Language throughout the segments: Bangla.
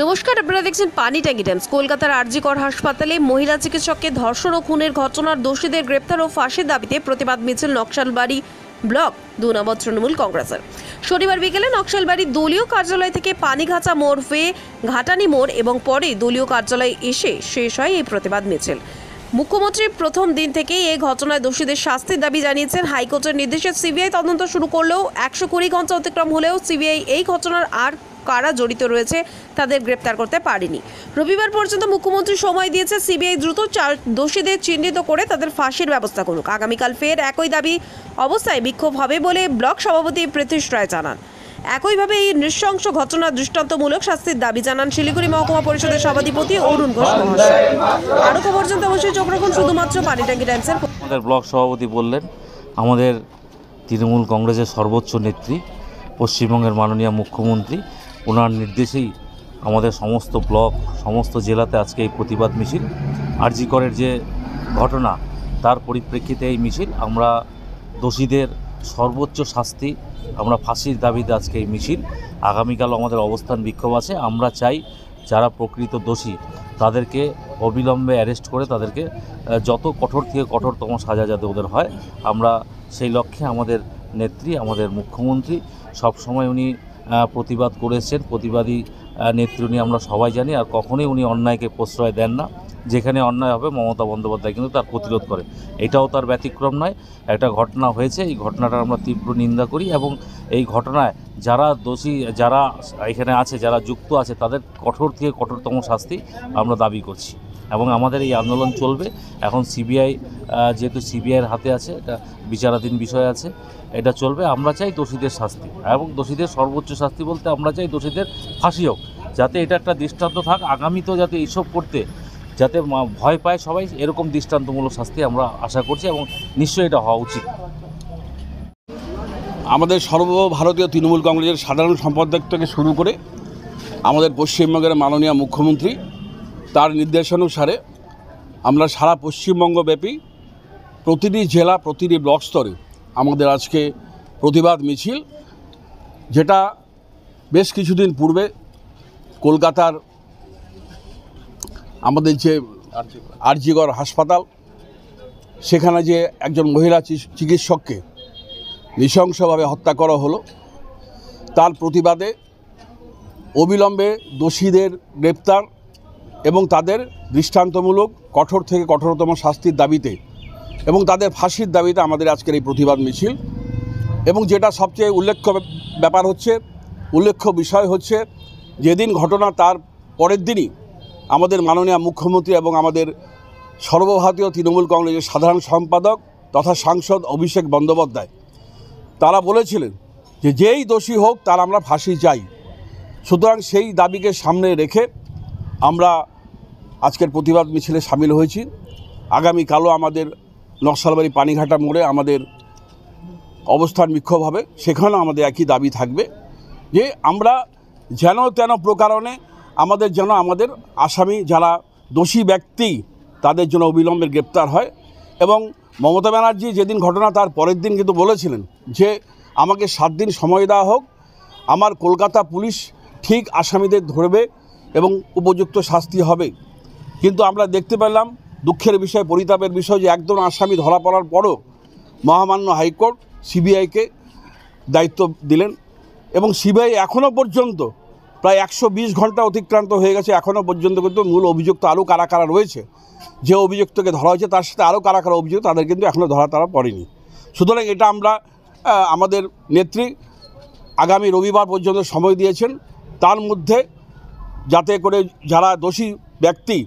নমস্কার, আপনারা দেখছেন পানি ট্যাঙ্কি টাইমস। কলকাতার আরজি কর হাসপাতালে মহিলা চিকিৎসককে ধর্ষণ ও খুনের ঘটনার দোষীদের গ্রেপ্তার ও ফাঁসির দাবিতে প্রতিবাদ মিছিল নকশালবাড়ি ব্লক 2 নম্বর তৃণমূল কংগ্রেসের। শনিবার বিকেলে নকশালবাড়ি দলীয় কার্যালয় থেকে পানিঘাটা মোড় হয়ে ঘাটানি মোড় এবং পরে দলীয় কার্যালয়ে এসে শেষ হয় এই প্রতিবাদ মিছিল। মুখ্যমন্ত্রী প্রথম দিন থেকেই এই ঘটনায় দোষীদের শাস্তির দাবি জানিয়েছেন। হাইকোর্টের নির্দেশে সিবিআই তদন্ত শুরু করলেও 120 ঘন্টা অতিক্রম হলেও সিবিআই এই ঘটনার আর কারা জড়িত রয়েছে তাদের গ্রেপ্তার করতে পারেনি। রবিবার পর্যন্ত মুখ্যমন্ত্রী সময় দিয়েছে সিবিআই দ্রুত দোষীদের চিহ্নিত করে তাদের ফাঁসির ব্যবস্থা করুক। আগামীকাল ফের একই দাবি অবস্থায় বিক্ষোভ হবে বলে ব্লক সভাপতি প্রীতিশ রায় জানান। একইভাবে এই নৃশংস ঘটনার দৃষ্টান্তমূলক শাস্তির দাবি জানান শিলিগুড়ি মহকুমা পরিষদের সভাধিপতি অরুণ ঘোষ মহাশয়। আরও খবর জানতে অবশ্যই চোখ রাখুন শুধুমাত্র পানি ট্যাঙ্কি টাইমসের। আমাদের ব্লক সভাপতি বললেন, আমাদের তৃণমূল কংগ্রেসের সর্বোচ্চ নেত্রী পশ্চিমবঙ্গের মাননীয় মুখ্যমন্ত্রী, ওনার নির্দেশেই আমাদের সমস্ত ব্লক সমস্ত জেলাতে আজকে এই প্রতিবাদ মিছিল। আরজি করের যে ঘটনা তার পরিপ্রেক্ষিতে এই মিছিল। আমরা দোষীদের সর্বোচ্চ শাস্তি, আমরা ফাঁসির দাবিতে আজকে এই মিছিল। আগামীকাল আমাদের অবস্থান বিক্ষোভ আছে। আমরা চাই যারা প্রকৃত দোষী তাদেরকে অবিলম্বে অ্যারেস্ট করে তাদেরকে যত কঠোর থেকে কঠোরতম সাজা যাতে ওদের হয়, আমরা সেই লক্ষ্যে আমাদের নেত্রী, আমাদের মুখ্যমন্ত্রী সবসময় উনি প্রতিবাদ করেছেন। প্রতিবাদী নেত্রী উনি, আমরা সবাই জানি। আর কখনোই উনি অন্যায়কে প্রশ্রয় দেন না। যেখানে অন্যায় হবে মমতা বন্দ্যোপাধ্যায় কিন্তু তার প্রতিরোধ করে। এটাও তার ব্যতিক্রম নয়। একটা ঘটনা হয়েছে, এই ঘটনাটার আমরা তীব্র নিন্দা করি এবং এই ঘটনায় যারা দোষী, যারা এখানে আছে, যারা যুক্ত আছে, তাদের কঠোর থেকে কঠোরতম শাস্তি আমরা দাবি করছি এবং আমাদের এই আন্দোলন চলবে। এখন সিবিআই, যেহেতু সিবিআইয়ের হাতে আছে, এটা বিচারাধীন বিষয় আছে, এটা চলবে। আমরা চাই দোষীদের শাস্তি এবং দোষীদের সর্বোচ্চ শাস্তি বলতে আমরা চাই দোষীদের ফাঁসি হোক, যাতে এটা একটা দৃষ্টান্ত থাক আগামীতেও, যাতে এইসব করতে যাতে ভয় পায় সবাই, এরকম দৃষ্টান্তমূলক শাস্তি আমরা আশা করছি এবং নিশ্চয়ই এটা হওয়া উচিত। আমাদের সর্বভারতীয় তৃণমূল কংগ্রেসের সাধারণ সম্পাদক থেকে শুরু করে আমাদের পশ্চিমবঙ্গের মাননীয় মুখ্যমন্ত্রী, তার নির্দেশানুসারে আমরা সারা পশ্চিমবঙ্গব্যাপী প্রতিটি জেলা, প্রতিটি ব্লক স্তরে আমাদের আজকে প্রতিবাদ মিছিল, যেটা বেশ কিছুদিন পূর্বে কলকাতার আমাদের যে আরজি কর হাসপাতাল, সেখানে যে একজন মহিলা চিকিৎসককে নৃশংসভাবে হত্যা করা হলো, তার প্রতিবাদে অবিলম্বে দোষীদের গ্রেপ্তার এবং তাদের দৃষ্টান্তমূলক কঠোর থেকে কঠোরতম শাস্তির দাবিতে এবং তাদের ফাঁসির দাবিতে আমাদের আজকের এই প্রতিবাদ মিছিল। এবং যেটা সবচেয়ে উল্লেখ্য বিষয় হচ্ছে, যেদিন ঘটনা তার পরের দিনই আমাদের মাননীয় মুখ্যমন্ত্রী এবং আমাদের সর্বভারতীয় তৃণমূল কংগ্রেসের সাধারণ সম্পাদক তথা সাংসদ অভিষেক বন্দ্যোপাধ্যায়, তারা বলেছিলেন যে যেই দোষী হোক তার আমরা ফাঁসি চাই। সুতরাং সেই দাবিকে সামনে রেখে আমরা আজকের প্রতিবাদ মিছিলে সামিল হয়েছি। আগামীকালও আমাদের নকশালবাড়ি পানিঘাটা মোড়ে আমাদের অবস্থান বিক্ষোভ হবে। সেখানেও আমাদের একই দাবি থাকবে যে আমরা যেন তেন প্রকারণে আমাদের আসামি যারা দোষী ব্যক্তি, তাদের জন্য অবিলম্বে গ্রেপ্তার হয়। এবং মমতা ব্যানার্জি যেদিন ঘটনা তার পরের দিন কিন্তু বলেছিলেন যে আমাকে 7 দিন সময় দেওয়া হোক, আমার কলকাতা পুলিশ ঠিক আসামিদের ধরবে এবং উপযুক্ত শাস্তি হবে। কিন্তু আমরা দেখতে পেলাম, দুঃখের বিষয়, পরিতাপের বিষয়, যে একজন আসামি ধরা পড়ার পরও মহামান্য হাইকোর্ট সিবিআইকে দায়িত্ব দিলেন এবং সিবিআই এখনও পর্যন্ত প্রায় 120 ঘন্টা অতিক্রান্ত হয়ে গেছে, এখনও পর্যন্ত কিন্তু মূল অভিযুক্ত আরও কারা কারা রয়েছে, যে অভিযুক্তকে ধরা হয়েছে তার সাথে আরও কারা কারা অভিযুক্ত, তাদের কিন্তু এখনও তারা পড়েনি। সুতরাং এটা আমরা আমাদের নেত্রী আগামী রবিবার পর্যন্ত সময় দিয়েছেন, তার মধ্যে যাতে করে যারা দোষী ব্যক্তি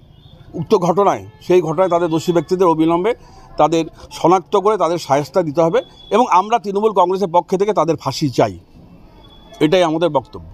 উক্ত ঘটনায়, সেই ঘটনায় তাদের দোষী ব্যক্তিদের অবিলম্বে তাদের শনাক্ত করে তাদের শায়েস্তা দিতে হবে এবং আমরা তৃণমূল কংগ্রেসের পক্ষ থেকে তাদের ফাঁসি চাই। এটাই আমাদের বক্তব্য।